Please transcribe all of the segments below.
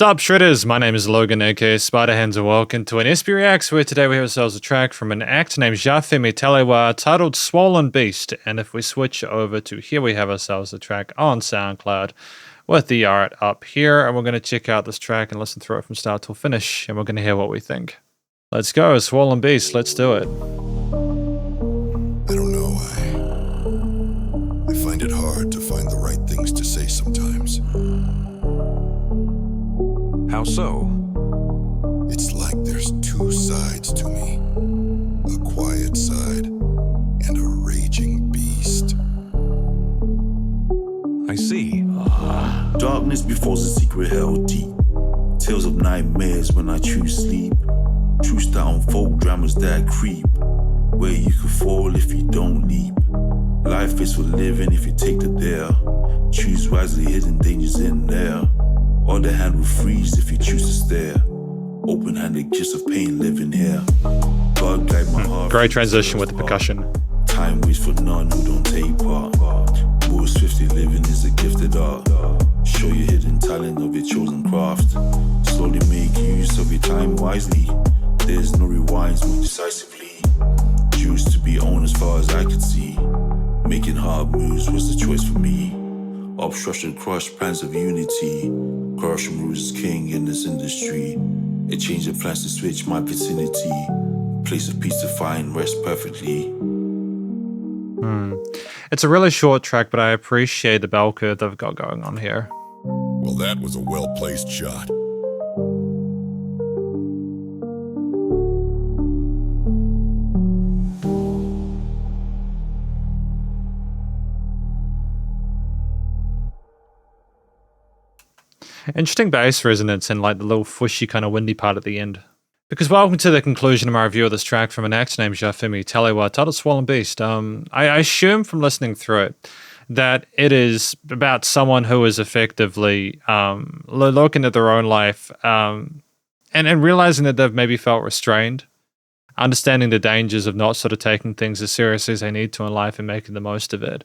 Sup Shredders, my name is Logan aka Spiderhands and welcome to an SP Reacts where today we have ourselves a track from an act named Jah-Femi Telewa titled Swollen Beast, and if we switch over to here we have ourselves a track on SoundCloud with the art up here, and we're going to check out this track and listen through it from start till finish, and we're going to hear what we think. Let's go, Swollen Beast, let's do it. I don't know, I find it hard to find the right things to say sometimes. How so? It's like there's two sides to me. A quiet side and a raging beast. I see. Darkness befalls a secret held deep. Tales of nightmares when I choose sleep. Truths that unfold, dramas that creep. Where you could fall if you don't leap. Life is for living if you take the dare. Choose wisely, hidden dangers in there. Or the hand will freeze if you choose to stare. Open-handed kiss of pain living here. God guide my heart. Great transition with the percussion. Time waits for none who don't take part. Move swiftly, living is a gifted art. Show your hidden talent of your chosen craft. Slowly make use of your time wisely. There's no rewinds, move decisively. Choose to be owned as far as I could see. Making hard moves was the choice for me. Obstruction crushed plans of unity. Corruption rules is king in this industry. A change of plans to switch my vicinity. Place of peace to find rest perfectly. It's a really short track, but I appreciate the bell curve they've got going on here. Well, that was a well-placed shot. Interesting bass resonance and like the little fushy kind of windy part at the end. Because welcome to the conclusion of my review of this track from an actor named Jah-Femi Telewa titled Swollen Beast. I assume from listening through it that it is about someone who is effectively looking at their own life and realizing that they've maybe felt restrained, understanding the dangers of not sort of taking things as seriously as they need to in life and making the most of it.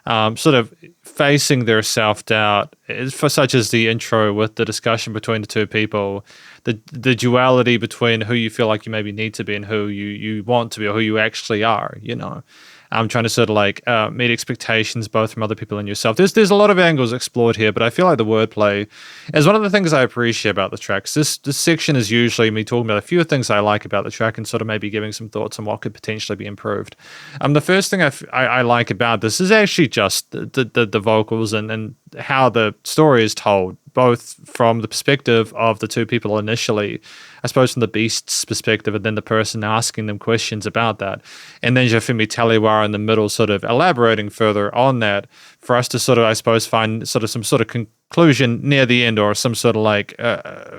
Sort of facing their self-doubt, for such as the intro with the discussion between the two people, the duality between who you feel like you maybe need to be and who you want to be or who you actually are, you know. I'm trying to sort of like meet expectations both from other people and yourself. There's a lot of angles explored here, but I feel like the wordplay is one of the things I appreciate about the tracks. This section is usually me talking about a few things I like about the track and sort of maybe giving some thoughts on what could potentially be improved. The first thing I like about this is actually just the vocals and how the story is told, both from the perspective of the two people initially, I suppose from the Beast's perspective, and then the person asking them questions about that. And then Jah-Femi Telewa in the middle sort of elaborating further on that for us to sort of, I suppose, find sort of some sort of conclusion near the end or some sort of like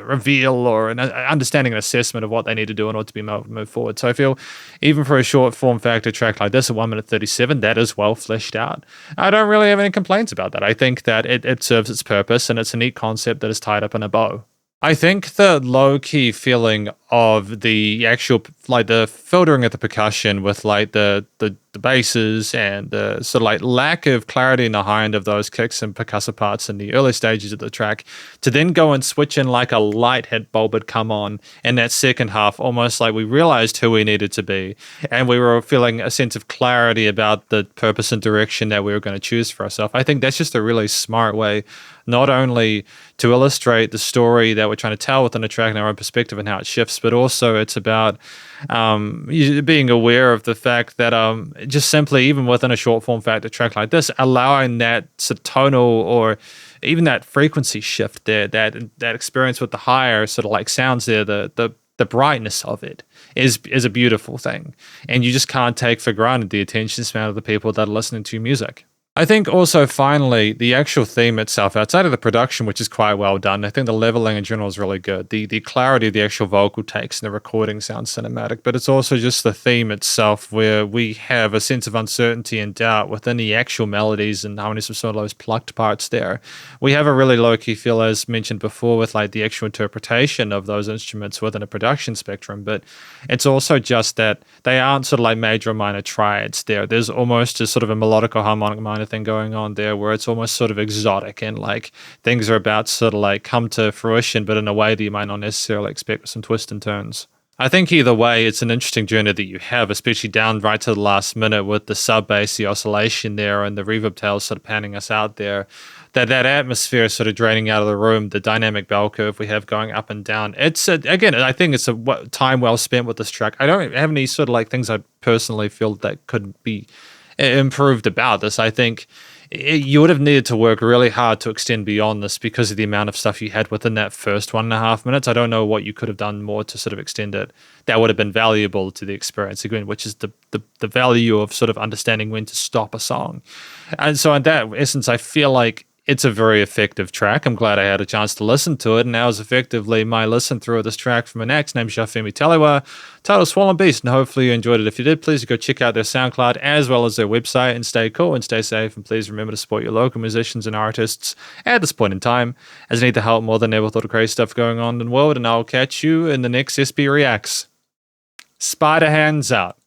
reveal or an understanding and assessment of what they need to do in order to be move forward. So I feel even for a short form factor track like this at 1 minute 37, that is well fleshed out. I don't really have any complaints about that. I think that it serves its purpose and it's a neat concept that is tied up in a bow. I think the low-key feeling of the actual, like the filtering of the percussion with like the basses and the sort of like lack of clarity in the high end of those kicks and percussive parts in the early stages of the track, to then go and switch in like a light hit bulb had come on in that second half, almost like we realized who we needed to be and we were feeling a sense of clarity about the purpose and direction that we were going to choose for ourselves. I think that's just a really smart way not only to illustrate the story that we're trying to tell within a track and our own perspective and how it shifts, but also it's about being aware of the fact that just simply, even within a short form factor track like this, allowing that sort of tonal or even that frequency shift there, that experience with the higher sort of like sounds there, the brightness of it is a beautiful thing. And you just can't take for granted the attention span of the people that are listening to your music. I think also, finally, the actual theme itself, outside of the production, which is quite well done, I think the leveling in general is really good. The clarity of the actual vocal takes and the recording sounds cinematic, but it's also just the theme itself where we have a sense of uncertainty and doubt within the actual melodies and harmonies of some of those plucked parts there. We have a really low-key feel, as mentioned before, with like the actual interpretation of those instruments within a production spectrum, but it's also just that they aren't sort of like major or minor triads there. There's almost just sort of a melodic or harmonic minor of thing going on there, where it's almost sort of exotic and like things are about to sort of like come to fruition, but in a way that you might not necessarily expect, with some twists and turns. I think either way, it's an interesting journey that you have, especially down right to the last minute with the sub bass, the oscillation there, and the reverb tails sort of panning us out there. That atmosphere is sort of draining out of the room, the dynamic bell curve we have going up and down. It's again, I think it's a time well spent with this track. I don't have any sort of like things I personally feel that could be improved about this. I think you would have needed to work really hard to extend beyond this because of the amount of stuff you had within that first 1.5 minutes. I don't know what you could have done more to sort of extend it. That would have been valuable to the experience again, which is the value of sort of understanding when to stop a song. And so in that essence, I feel like it's a very effective track. I'm glad I had a chance to listen to it, and that was effectively my listen through of this track from an act named Jah-Femi Telewa, titled Swollen Beast, and hopefully you enjoyed it. If you did, please go check out their SoundCloud as well as their website, and stay cool and stay safe, and please remember to support your local musicians and artists at this point in time, as they need the help more than ever with all the crazy stuff going on in the world, and I'll catch you in the next SB Reacts. Spiderhands out.